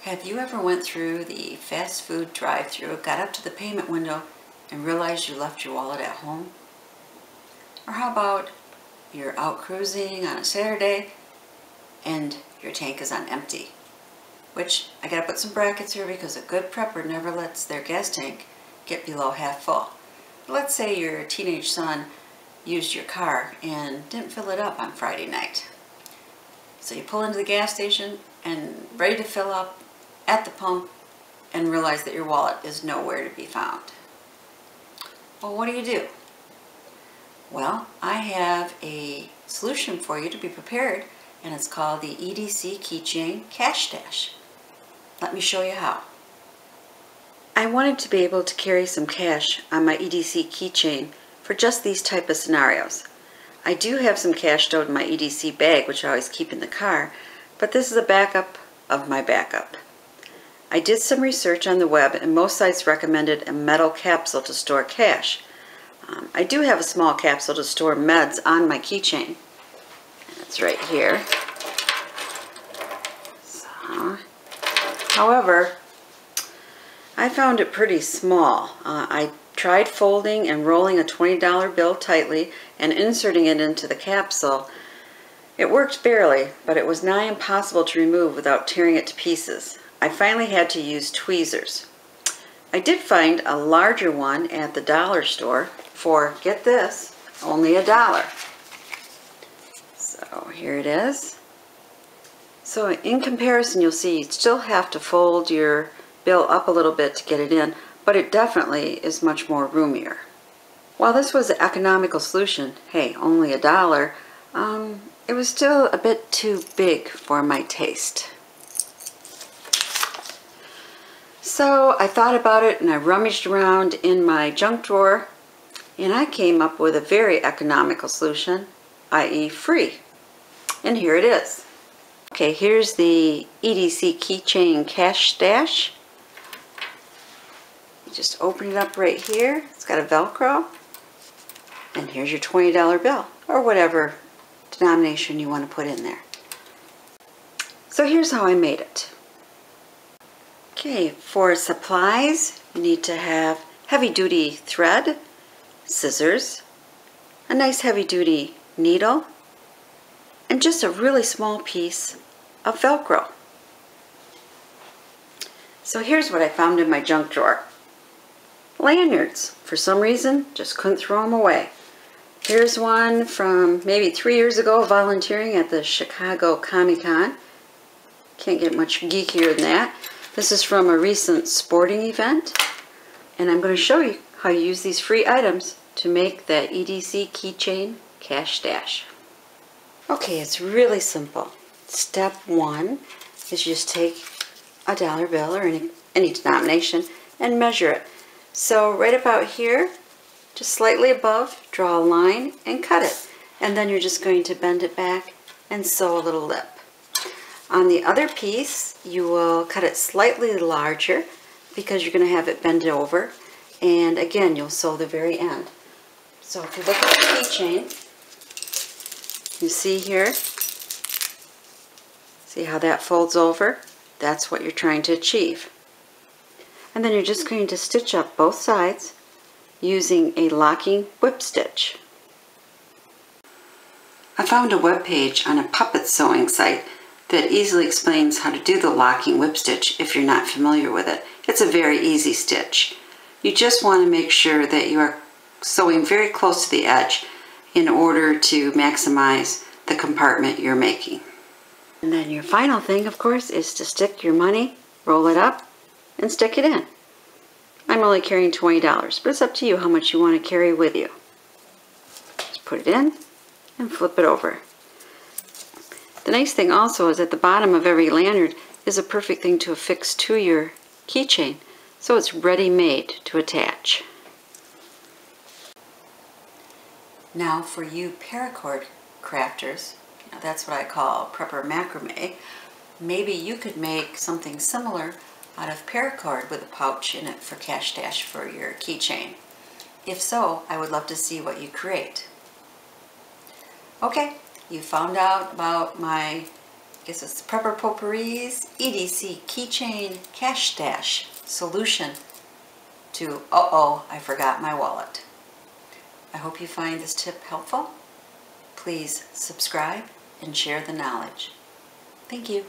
Have you ever went through the fast food drive-thru, got up to the payment window, and realized you left your wallet at home? Or how about you're out cruising on a Saturday and your tank is on empty? Which, I gotta put some brackets here because a good prepper never lets their gas tank get below half full. But let's say your teenage son used your car and didn't fill it up on Friday night. So you pull into the gas station and ready to fill up at the pump and realize that your wallet is nowhere to be found. Well, what do? Well, I have a solution for you to be prepared, and it's called the EDC Keychain Cash Stash. Let me show you how. I wanted to be able to carry some cash on my EDC Keychain for just these type of scenarios. I do have some cash stowed in my EDC bag, which I always keep in the car, but this is a backup of my backup. I did some research on the web, and most sites recommended a metal capsule to store cash. I do have a small capsule to store meds on my keychain. It's right here. So, however, I found it pretty small. I tried folding and rolling a $20 bill tightly and inserting it into the capsule. It worked barely, but it was nigh impossible to remove without tearing it to pieces. I finally had to use tweezers. I did find a larger one at the dollar store for, get this, only $1. So here it is. So in comparison, you'll see you still have to fold your bill up a little bit to get it in, but it definitely is much more roomier. While this was an economical solution, hey, only $1, it was still a bit too big for my taste. So I thought about it and I rummaged around in my junk drawer and I came up with a very economical solution, i.e. free. And here it is. Okay, here's the EDC Keychain Cash Stash. You just open it up right here. It's got a Velcro. And here's your $20 bill, or whatever denomination you want to put in there. So here's how I made it. Okay, for supplies, you need to have heavy-duty thread, scissors, a nice heavy-duty needle, and just a really small piece of Velcro. So here's what I found in my junk drawer. Lanyards. For some reason, just couldn't throw them away. Here's one from maybe 3 years ago, volunteering at the Chicago Comic-Con. Can't get much geekier than that. This is from a recent sporting event, and I'm going to show you how you use these free items to make that EDC Keychain Cash Stash. Okay, it's really simple. Step one is just take a dollar bill or any denomination and measure it. So right about here, just slightly above, draw a line and cut it. And then you're just going to bend it back and sew a little lip. On the other piece, you will cut it slightly larger because you're going to have it bend over. And again, you'll sew the very end. So if you look at the keychain, you see here, see how that folds over? That's what you're trying to achieve. And then you're just going to stitch up both sides using a locking whip stitch. I found a web page on a puppet sewing site that easily explains how to do the locking whip stitch if you're not familiar with it. It's a very easy stitch. You just want to make sure that you are sewing very close to the edge in order to maximize the compartment you're making. And then your final thing, of course, is to stick your money, roll it up, and stick it in. I'm only carrying $20, but it's up to you how much you want to carry with you. Just put it in and flip it over. The nice thing also is at the bottom of every lanyard is a perfect thing to affix to your keychain, so it's ready-made to attach. Now for you paracord crafters, that's what I call prepper macrame, maybe you could make something similar out of paracord with a pouch in it for cash stash for your keychain. If so, I would love to see what you create. Okay, you found out about my guess it's Prepper Potpourri's EDC Keychain Cash Stash solution to uh-oh, I forgot my wallet. I hope you find this tip helpful. Please subscribe and share the knowledge. Thank you.